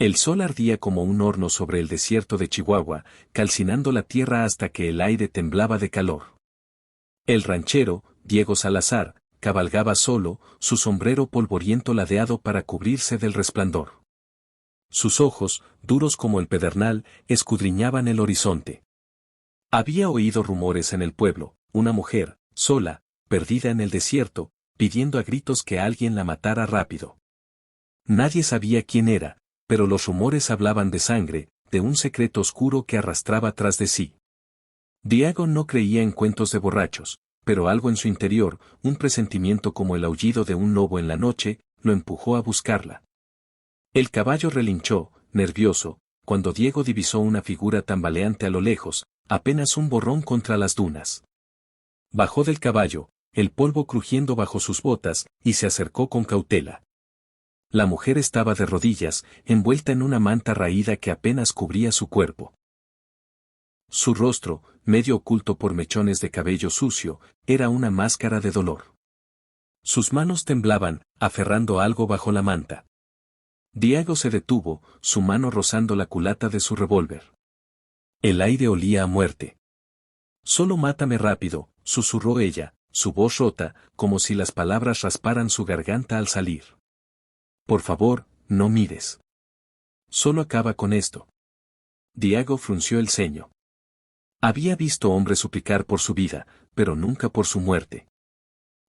El sol ardía como un horno sobre el desierto de Chihuahua, calcinando la tierra hasta que el aire temblaba de calor. El ranchero, Diego Salazar, cabalgaba solo, su sombrero polvoriento ladeado para cubrirse del resplandor. Sus ojos, duros como el pedernal, escudriñaban el horizonte. Había oído rumores en el pueblo, una mujer, sola, perdida en el desierto, pidiendo a gritos que alguien la matara rápido. Nadie sabía quién era, pero los rumores hablaban de sangre, de un secreto oscuro que arrastraba tras de sí. Diego no creía en cuentos de borrachos, pero algo en su interior, un presentimiento como el aullido de un lobo en la noche, lo empujó a buscarla. El caballo relinchó, nervioso, cuando Diego divisó una figura tambaleante a lo lejos, apenas un borrón contra las dunas. Bajó del caballo, el polvo crujiendo bajo sus botas, y se acercó con cautela. La mujer estaba de rodillas, envuelta en una manta raída que apenas cubría su cuerpo. Su rostro, medio oculto por mechones de cabello sucio, era una máscara de dolor. Sus manos temblaban, aferrando algo bajo la manta. Diego se detuvo, su mano rozando la culata de su revólver. El aire olía a muerte. «Solo mátame rápido», susurró ella, su voz rota, como si las palabras rasparan su garganta al salir. «Por favor, no mires. Solo acaba con esto». Diego frunció el ceño. Había visto hombres suplicar por su vida, pero nunca por su muerte.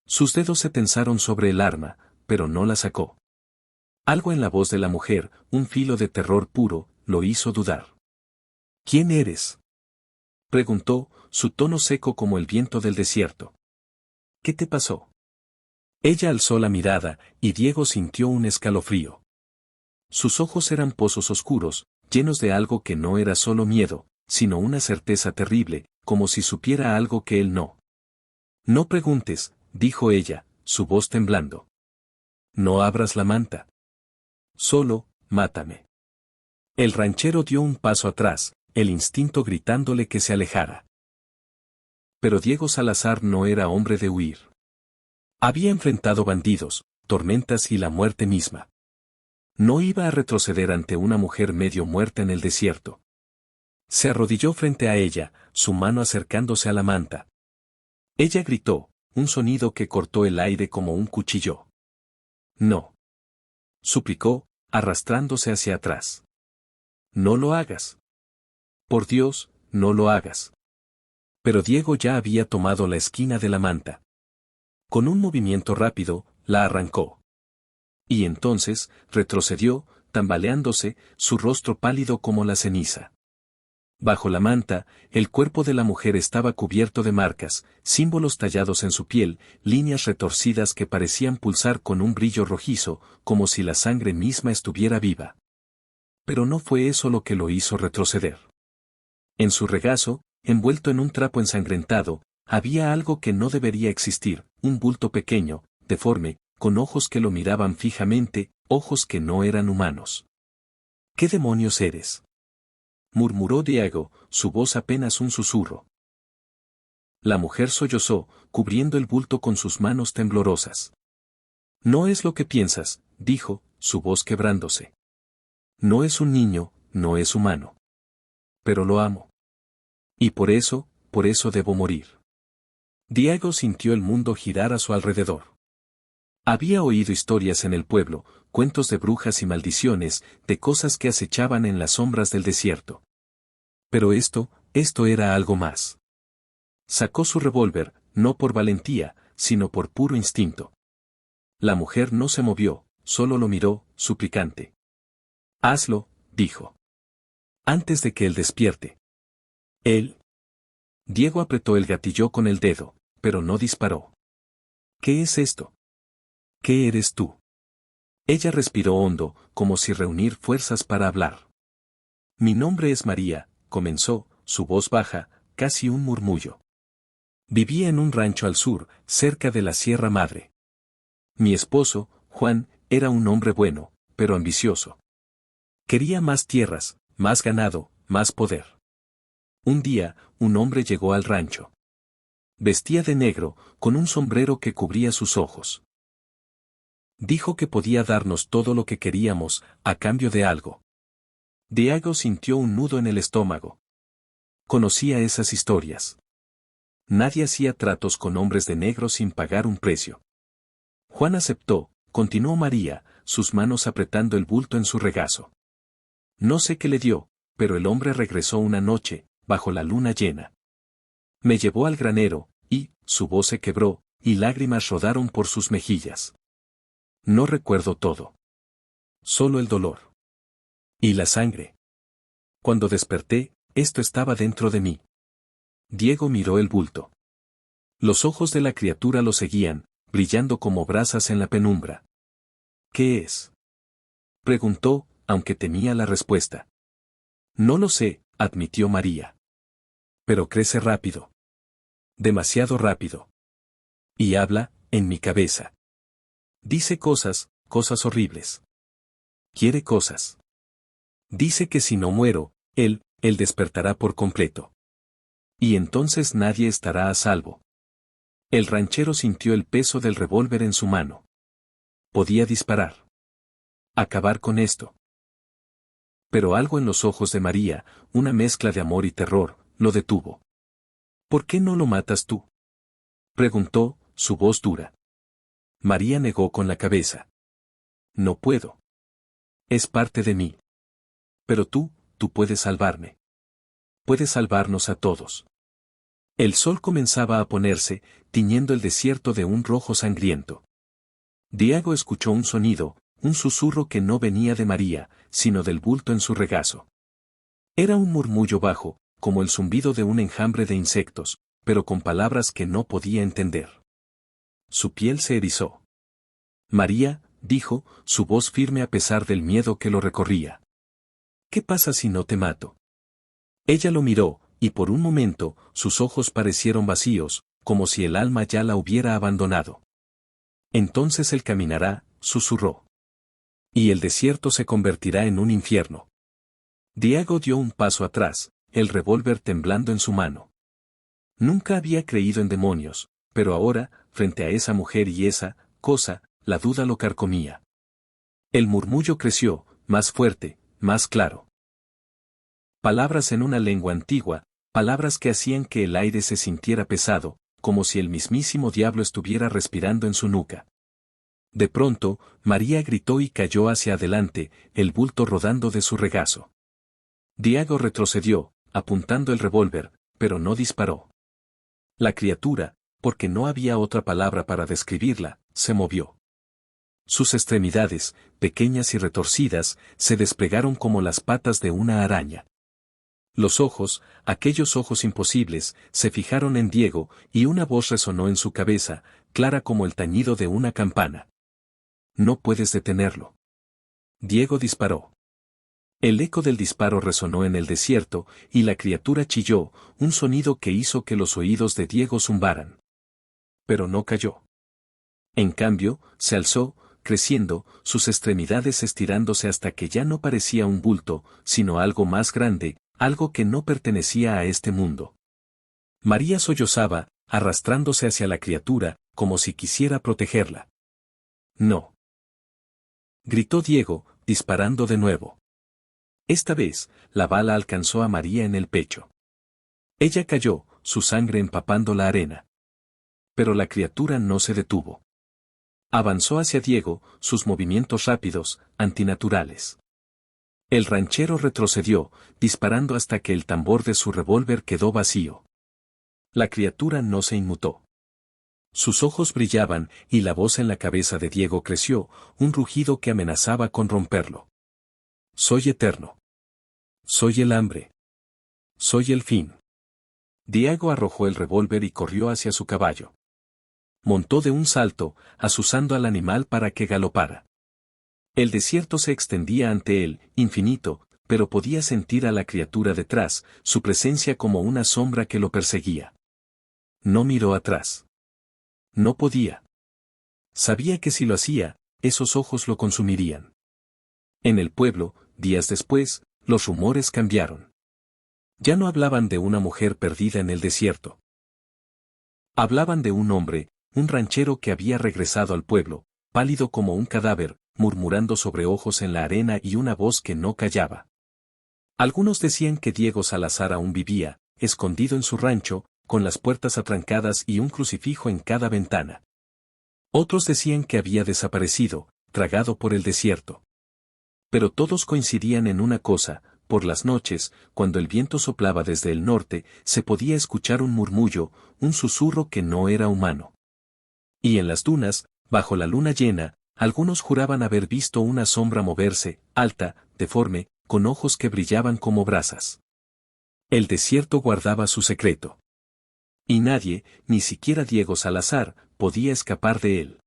Sus dedos se tensaron sobre el arma, pero no la sacó. Algo en la voz de la mujer, un filo de terror puro, lo hizo dudar. «¿Quién eres?», preguntó, su tono seco como el viento del desierto. «¿Qué te pasó?». Ella alzó la mirada, y Diego sintió un escalofrío. Sus ojos eran pozos oscuros, llenos de algo que no era solo miedo, sino una certeza terrible, como si supiera algo que él no. «No preguntes», dijo ella, su voz temblando. «No abras la manta. Solo, mátame». El ranchero dio un paso atrás, el instinto gritándole que se alejara. Pero Diego Salazar no era hombre de huir. Había enfrentado bandidos, tormentas y la muerte misma. No iba a retroceder ante una mujer medio muerta en el desierto. Se arrodilló frente a ella, su mano acercándose a la manta. Ella gritó, un sonido que cortó el aire como un cuchillo. «No», suplicó, arrastrándose hacia atrás. «No lo hagas. Por Dios, no lo hagas». Pero Diego ya había tomado la esquina de la manta. Con un movimiento rápido, la arrancó. Y entonces, retrocedió, tambaleándose, su rostro pálido como la ceniza. Bajo la manta, el cuerpo de la mujer estaba cubierto de marcas, símbolos tallados en su piel, líneas retorcidas que parecían pulsar con un brillo rojizo, como si la sangre misma estuviera viva. Pero no fue eso lo que lo hizo retroceder. En su regazo, envuelto en un trapo ensangrentado, había algo que no debería existir, un bulto pequeño, deforme, con ojos que lo miraban fijamente, ojos que no eran humanos. «¿Qué demonios eres?», murmuró Diego, su voz apenas un susurro. La mujer sollozó, cubriendo el bulto con sus manos temblorosas. «No es lo que piensas», dijo, su voz quebrándose. «No es un niño, no es humano. Pero lo amo. Y por eso debo morir». Diego sintió el mundo girar a su alrededor. Había oído historias en el pueblo, cuentos de brujas y maldiciones, de cosas que acechaban en las sombras del desierto. Pero esto era algo más. Sacó su revólver, no por valentía, sino por puro instinto. La mujer no se movió, solo lo miró, suplicante. «Hazlo», dijo. «Antes de que él despierte». «¿Él?». Diego apretó el gatillo con el dedo, pero no disparó. «¿Qué es esto? ¿Qué eres tú?». Ella respiró hondo, como si reunir fuerzas para hablar. «Mi nombre es María», comenzó, su voz baja, casi un murmullo. «Vivía en un rancho al sur, cerca de la Sierra Madre. Mi esposo, Juan, era un hombre bueno, pero ambicioso. Quería más tierras, más ganado, más poder. Un día, un hombre llegó al rancho. Vestía de negro, con un sombrero que cubría sus ojos. Dijo que podía darnos todo lo que queríamos, a cambio de algo. Diego sintió un nudo en el estómago. Conocía esas historias. Nadie hacía tratos con hombres de negro sin pagar un precio. Juan aceptó, continuó María, sus manos apretando el bulto en su regazo. No sé qué le dio, pero el hombre regresó una noche, bajo la luna llena. Me llevó al granero, y, su voz se quebró, y lágrimas rodaron por sus mejillas. No recuerdo todo. Solo el dolor. Y la sangre. Cuando desperté, esto estaba dentro de mí. Diego miró el bulto. Los ojos de la criatura lo seguían, brillando como brasas en la penumbra. ¿Qué es? Preguntó, aunque temía la respuesta. No lo sé, admitió María. Pero crece rápido. Demasiado rápido. Y habla, en mi cabeza. Dice cosas, cosas horribles. Quiere cosas. Dice que si no muero, él despertará por completo. Y entonces nadie estará a salvo. El ranchero sintió el peso del revólver en su mano. Podía disparar. Acabar con esto. Pero algo en los ojos de María, una mezcla de amor y terror, lo detuvo. ¿Por qué no lo matas tú? Preguntó, su voz dura. María negó con la cabeza. No puedo. Es parte de mí. Pero tú puedes salvarme. Puedes salvarnos a todos. El sol comenzaba a ponerse, tiñendo el desierto de un rojo sangriento. Diego escuchó un sonido, un susurro que no venía de María, sino del bulto en su regazo. Era un murmullo bajo, como el zumbido de un enjambre de insectos, pero con palabras que no podía entender. Su piel se erizó. María, dijo, su voz firme a pesar del miedo que lo recorría. ¿Qué pasa si no te mato? Ella lo miró, y por un momento, sus ojos parecieron vacíos, como si el alma ya la hubiera abandonado. Entonces él caminará, susurró. Y el desierto se convertirá en un infierno. Diego dio un paso atrás, el revólver temblando en su mano. Nunca había creído en demonios, pero ahora, frente a esa mujer y esa cosa, la duda lo carcomía. El murmullo creció, más fuerte, más claro. Palabras en una lengua antigua, palabras que hacían que el aire se sintiera pesado, como si el mismísimo diablo estuviera respirando en su nuca. De pronto, María gritó y cayó hacia adelante, el bulto rodando de su regazo. Diego retrocedió, apuntando el revólver, pero no disparó. La criatura, porque no había otra palabra para describirla, se movió. Sus extremidades, pequeñas y retorcidas, se desplegaron como las patas de una araña. Los ojos, aquellos ojos imposibles, se fijaron en Diego, y una voz resonó en su cabeza, clara como el tañido de una campana. No puedes detenerlo. Diego disparó. El eco del disparo resonó en el desierto, y la criatura chilló, un sonido que hizo que los oídos de Diego zumbaran. Pero no cayó. En cambio, se alzó, creciendo, sus extremidades estirándose hasta que ya no parecía un bulto, sino algo más grande, algo que no pertenecía a este mundo. María sollozaba, arrastrándose hacia la criatura, como si quisiera protegerla. No. Gritó Diego, disparando de nuevo. Esta vez, la bala alcanzó a María en el pecho. Ella cayó, su sangre empapando la arena. Pero la criatura no se detuvo. Avanzó hacia Diego, sus movimientos rápidos, antinaturales. El ranchero retrocedió, disparando hasta que el tambor de su revólver quedó vacío. La criatura no se inmutó. Sus ojos brillaban, y la voz en la cabeza de Diego creció, un rugido que amenazaba con romperlo. Soy eterno. Soy el hambre. Soy el fin. Diego arrojó el revólver y corrió hacia su caballo. Montó de un salto, azuzando al animal para que galopara. El desierto se extendía ante él, infinito, pero podía sentir a la criatura detrás, su presencia como una sombra que lo perseguía. No miró atrás. No podía. Sabía que si lo hacía, esos ojos lo consumirían. En el pueblo, días después, los rumores cambiaron. Ya no hablaban de una mujer perdida en el desierto. Hablaban de un hombre, un ranchero que había regresado al pueblo, pálido como un cadáver, murmurando sobre ojos en la arena y una voz que no callaba. Algunos decían que Diego Salazar aún vivía, escondido en su rancho, con las puertas atrancadas y un crucifijo en cada ventana. Otros decían que había desaparecido, tragado por el desierto. Pero todos coincidían en una cosa: por las noches, cuando el viento soplaba desde el norte, se podía escuchar un murmullo, un susurro que no era humano. Y en las dunas, bajo la luna llena, algunos juraban haber visto una sombra moverse, alta, deforme, con ojos que brillaban como brasas. El desierto guardaba su secreto. Y nadie, ni siquiera Diego Salazar, podía escapar de él.